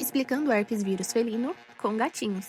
Explicando o herpes vírus felino com gatinhos.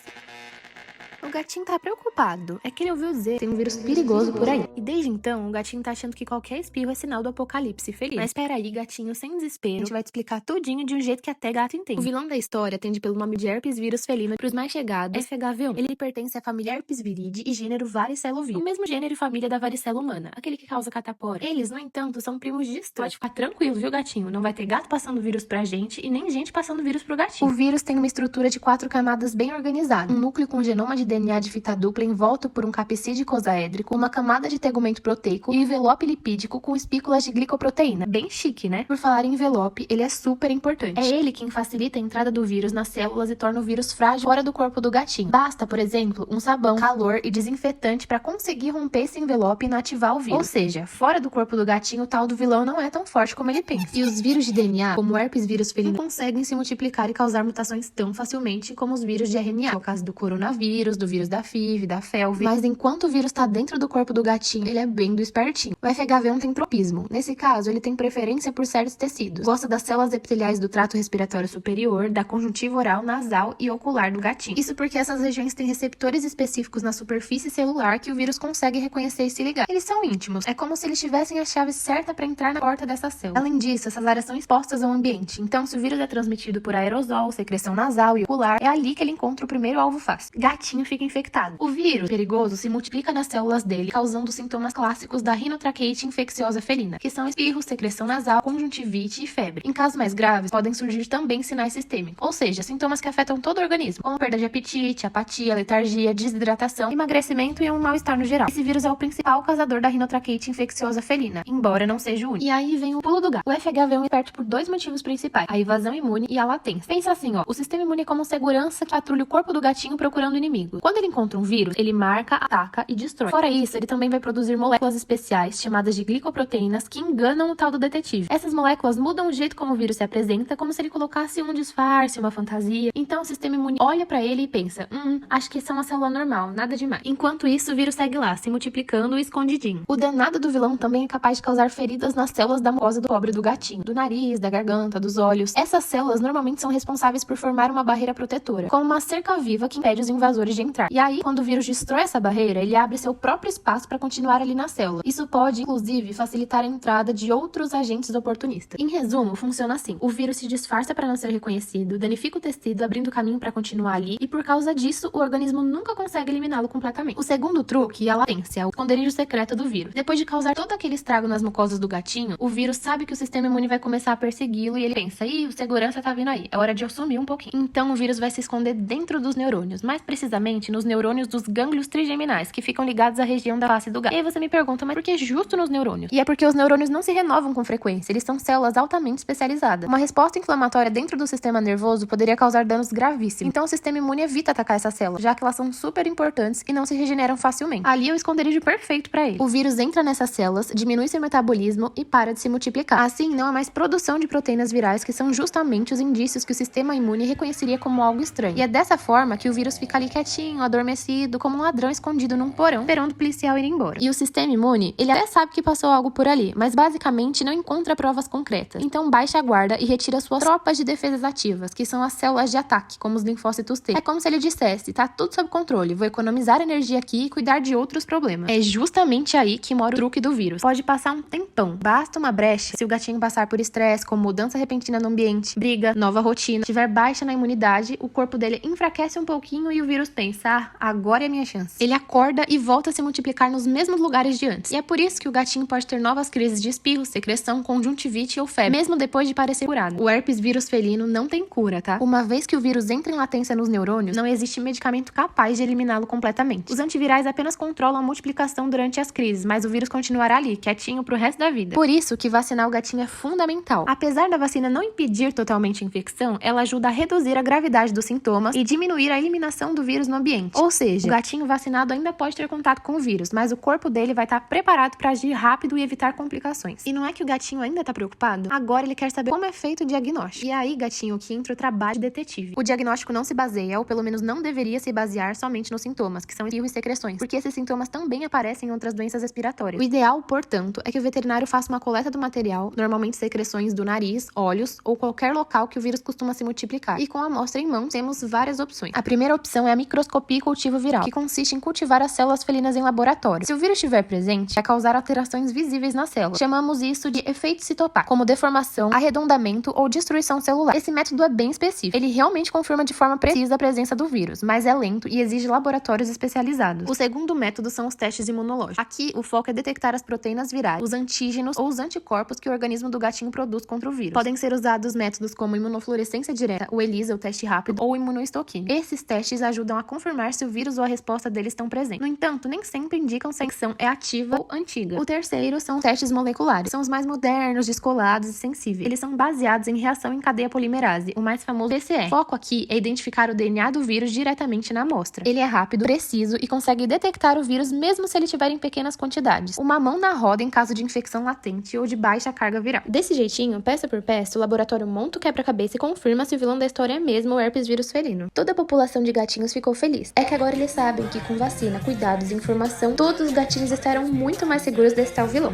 O gatinho tá preocupado. É que ele ouviu dizer que tem um vírus perigoso por aí. E desde então, o gatinho tá achando que qualquer espirro é sinal do apocalipse felino. Mas peraí, gatinho, sem desespero, a gente vai te explicar tudinho de um jeito que até gato entende. O vilão da história atende pelo nome de herpes vírus felino e pros mais chegados, FHV1. Ele pertence à família Herpesviridae e gênero Varicelovírus, o mesmo gênero e família da varicela humana, aquele que causa catapora. Eles, no entanto, são primos distantes. Pode ficar tranquilo, viu, gatinho? Não vai ter gato passando vírus pra gente e nem gente passando vírus pro gatinho. O vírus tem uma estrutura de 4 camadas bem organizada. Um núcleo com genoma de DNA de fita dupla envolto por um capsídeo icosaédrico, uma camada de tegumento proteico e um envelope lipídico com espículas de glicoproteína. Bem chique, né? Por falar em envelope, ele é super importante. É ele quem facilita a entrada do vírus nas células e torna o vírus frágil fora do corpo do gatinho. Basta, por exemplo, um sabão, calor e desinfetante para conseguir romper esse envelope e inativar o vírus. Ou seja, fora do corpo do gatinho, o tal do vilão não é tão forte como ele pensa. E os vírus de DNA, como o herpes vírus felino, não conseguem se multiplicar e causar mutações tão facilmente como os vírus de RNA. É o caso do coronavírus, do vírus da FIV, da felve. Mas enquanto o vírus tá dentro do corpo do gatinho, ele é bem do espertinho. O FHV1 tem tropismo. Nesse caso, ele tem preferência por certos tecidos. Gosta das células epiteliais do trato respiratório superior, da conjuntiva oral, nasal e ocular do gatinho. Isso porque essas regiões têm receptores específicos na superfície celular que o vírus consegue reconhecer e se ligar. Eles são íntimos. É como se eles tivessem a chave certa para entrar na porta dessa célula. Além disso, essas áreas são expostas ao ambiente. Então, se o vírus é transmitido por aerosol, secreção nasal e ocular, é ali que ele encontra o primeiro alvo fácil. Gatinho fica infectado. O vírus perigoso se multiplica nas células dele, causando sintomas clássicos da rinotraqueite infecciosa felina, que são espirro, secreção nasal, conjuntivite e febre. Em casos mais graves, podem surgir também sinais sistêmicos, ou seja, sintomas que afetam todo o organismo, como perda de apetite, apatia, letargia, desidratação, emagrecimento e um mal-estar no geral. Esse vírus é o principal causador da rinotraqueite infecciosa felina, embora não seja o único. E aí vem o pulo do gato. O FHV1 é esperto por 2 motivos principais: a invasão imune e a latência. Pensa assim, ó, o sistema imune é como segurança que patrulha o corpo do gatinho procurando inimigo. Quando ele encontra um vírus, ele marca, ataca e destrói. Fora isso, ele também vai produzir moléculas especiais, chamadas de glicoproteínas, que enganam o tal do detetive. Essas moléculas mudam o jeito como o vírus se apresenta, como se ele colocasse um disfarce, uma fantasia. Então o sistema imune olha pra ele e pensa, acho que essa é uma célula normal, nada demais. Enquanto isso, o vírus segue lá, se multiplicando e escondidinho. O danado do vilão também é capaz de causar feridas nas células da mucosa do pobre do gatinho, do nariz, da garganta, dos olhos. Essas células normalmente são responsáveis por formar uma barreira protetora, como uma cerca viva que impede os invasores de entrar. E aí, quando o vírus destrói essa barreira, ele abre seu próprio espaço para continuar ali na célula. Isso pode, inclusive, facilitar a entrada de outros agentes oportunistas. Em resumo, funciona assim: o vírus se disfarça para não ser reconhecido, danifica o tecido, abrindo caminho para continuar ali, e por causa disso, o organismo nunca consegue eliminá-lo completamente. O segundo truque é a latência, o esconderijo secreto do vírus. Depois de causar todo aquele estrago nas mucosas do gatinho, o vírus sabe que o sistema imune vai começar a persegui-lo e ele pensa, o segurança tá vindo aí, é hora de eu sumir um pouquinho. Então o vírus vai se esconder dentro dos neurônios, mais precisamente nos neurônios dos gânglios trigeminais, que ficam ligados à região da face do gato. E aí você me pergunta, mas por que justo nos neurônios? E é porque os neurônios não se renovam com frequência, eles são células altamente especializadas. Uma resposta inflamatória dentro do sistema nervoso poderia causar danos gravíssimos. Então o sistema imune evita atacar essas células, já que elas são super importantes e não se regeneram facilmente. Ali é o esconderijo perfeito para ele. O vírus entra nessas células, diminui seu metabolismo e para de se multiplicar. Assim, não há mais produção de proteínas virais, que são justamente os indícios que o sistema imune reconheceria como algo estranho. E é dessa forma que o vírus fica ali quietinho, adormecido, como um ladrão escondido num porão, esperando o policial ir embora. E o sistema imune, ele até sabe que passou algo por ali, mas basicamente não encontra provas concretas. Então baixa a guarda e retira suas tropas de defesas ativas, que são as células de ataque, como os linfócitos T. É como se ele dissesse, tá tudo sob controle, vou economizar energia aqui e cuidar de outros problemas. É justamente aí que mora o truque do vírus. Pode passar um tempão, basta uma brecha se o gatinho passar por estresse, como mudança repentina no ambiente, briga, nova rotina, tiver baixa na imunidade, o corpo dele enfraquece um pouquinho e o vírus pensa, agora é a minha chance. Ele acorda e volta a se multiplicar nos mesmos lugares de antes. E é por isso que o gatinho pode ter novas crises de espirro, secreção, conjuntivite ou febre, mesmo depois de parecer curado. O herpes vírus felino não tem cura, tá? Uma vez que o vírus entra em latência nos neurônios, não existe medicamento capaz de eliminá-lo completamente. Os antivirais apenas controlam a multiplicação durante as crises, mas o vírus continuará ali, quietinho pro resto da vida. Por isso que vacinar o gatinho é fundamental. Apesar da vacina não impedir totalmente a infecção, ela ajuda a reduzir a gravidade dos sintomas e diminuir a eliminação do vírus no ambiente. ambiente. Ou seja, o gatinho vacinado ainda pode ter contato com o vírus, mas o corpo dele vai estar preparado para agir rápido e evitar complicações. E não é que o gatinho ainda tá preocupado? Agora ele quer saber como é feito o diagnóstico. E aí, gatinho, que entra o trabalho de detetive. O diagnóstico não se baseia, ou pelo menos não deveria se basear somente nos sintomas, que são espirro e secreções, porque esses sintomas também aparecem em outras doenças respiratórias. O ideal, portanto, é que o veterinário faça uma coleta do material, normalmente secreções do nariz, olhos ou qualquer local que o vírus costuma se multiplicar. E com a amostra em mãos, temos várias opções. A primeira opção é a microscopia e cultivo viral, que consiste em cultivar as células felinas em laboratório. Se o vírus estiver presente, vai causar alterações visíveis na célula. Chamamos isso de efeito citopático, como deformação, arredondamento ou destruição celular. Esse método é bem específico. Ele realmente confirma de forma precisa a presença do vírus, mas é lento e exige laboratórios especializados. O segundo método são os testes imunológicos. Aqui, o foco é detectar as proteínas virais, os antígenos ou os anticorpos que o organismo do gatinho produz contra o vírus. Podem ser usados métodos como imunofluorescência direta, o ELISA, o teste rápido, ou imunohistoquímica. Esses testes ajudam a confirmar se o vírus ou a resposta deles estão presentes. No entanto, nem sempre indicam se a infecção é ativa ou antiga. O terceiro são os testes moleculares. São os mais modernos, descolados e sensíveis. Eles são baseados em reação em cadeia polimerase, o mais famoso PCR. O foco aqui é identificar o DNA do vírus diretamente na amostra. Ele é rápido, preciso e consegue detectar o vírus mesmo se ele tiver em pequenas quantidades. Uma mão na roda em caso de infecção latente ou de baixa carga viral. Desse jeitinho, peça por peça, o laboratório monta o quebra-cabeça e confirma se o vilão da história é mesmo o herpes vírus felino. Toda a população de gatinhos ficou feliz. É que agora eles sabem que com vacina, cuidados e informação, todos os gatinhos estarão muito mais seguros desse tal vilão.